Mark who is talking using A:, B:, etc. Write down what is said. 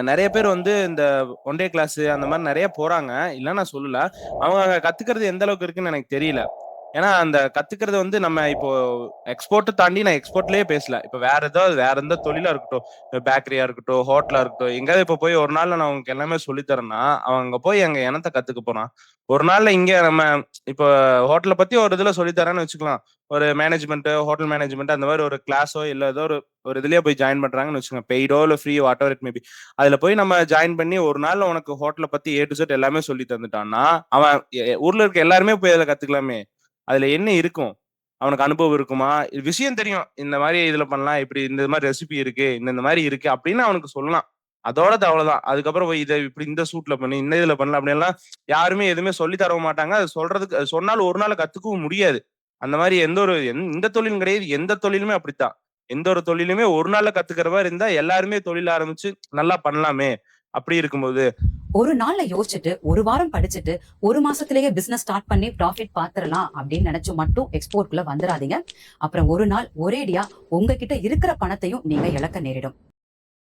A: நெறைய பேர் வந்து இந்த ஒன் டே கிளாஸ் அந்த மாரி நெறைய போறாங்க. இல்லன்னு நான் சொல்லல. அவங்க அங்க கத்துக்கிறது எந்த அளவுக்கு இருக்குன்னு எனக்கு தெரியல. ஏன்னா, அந்த கத்துக்கிறது வந்து நம்ம இப்போ எக்ஸ்போர்ட்ட தாண்டி நான் எக்ஸ்போர்ட்லயே பேசல. இப்ப வேற எந்த தொழிலா இருக்கட்டும். பேக்கரியா இருக்கட்டும், ஹோட்டலா இருக்கட்டும். எங்கேயாவது இப்ப போய் ஒரு நாள்ல நான் அவனுக்கு எல்லாமே சொல்லி தரேன்னா, அவன் அங்க போய் அங்க என்னத்த கத்துக்க போறான்? ஒரு நாள்ல இங்க நம்ம இப்ப ஹோட்டல பத்தி ஒரு இதுல சொல்லி தரேன்னு வச்சுக்கலாம். ஒரு ஹோட்டல் மேனேஜ்மென்ட் அந்த மாரி ஒரு கிளாஸோ இல்ல ஏதோ ஒரு ஒரு இதுலயே போய் ஜாயின் பண்றாங்கன்னு வச்சுக்கோங்க. பெய்டோ இல்ல free whatever it may be. அதுல போய் நம்ம ஜாயின் பண்ணி ஒரு நாள்ல உனக்கு ஹோட்டல பத்தி ஏ டூ இசட் எல்லாமே சொல்லி தந்துட்டான்னா, அவன் ஊர்ல இருக்க எல்லாருமே போய் அதுல கத்துக்கலாமே! அதுல என்ன இருக்கும்? அவனுக்கு அனுபவம் இருக்குமா? விஷயம் தெரியும். இந்த மாரி இதுல பண்ணலாம். இப்படி இந்த மாரி ரெசிபி இருக்கு. இந்த மாரி இருக்கு அப்படின்னு அவனுக்கு சொல்லலாம். அதோட அது அவ்வளவுதான். அதுக்கப்புறம் போய் இத இப்படி இந்த சூட்ல பண்ணு, இந்த இதுல பண்ணலாம் அப்படின்லாம் யாருமே எதுவுமே சொல்லி தரவும் மாட்டாங்க. அது சொல்றதுக்கு அது சொன்னாலும் ஒரு நாள்ல கத்துக்கவும் முடியாது. அந்த மாரி எந்த தொழிலும் கிடையாது. எந்த தொழிலுமே அப்படித்தான். எந்த ஒரு தொழிலுமே ஒரு நாள்ல கத்துக்கிற மாரி இருந்தா எல்லாருமே தொழில் ஆரம்பிச்சு நல்லா பண்ணலாமே! அப்படி இருக்கும்போது
B: ஒரு நாள்ல யோசிச்சுட்டு, ஒரு வாரம் படிச்சுட்டு, ஒரு மாசத்திலேயே பிசினஸ் ஸ்டார்ட் பண்ணி ப்ராஃபிட் பாத்துரலாம் அப்படின்னு நினைச்சு மட்டும் எக்ஸ்போர்ட்குள்ள வந்துராதீங்க. அப்புறம் ஒரு நாள் ஒரேடியா உங்ககிட்ட இருக்கிற பணத்தையும் நீங்க இழக்க நேரிடும்.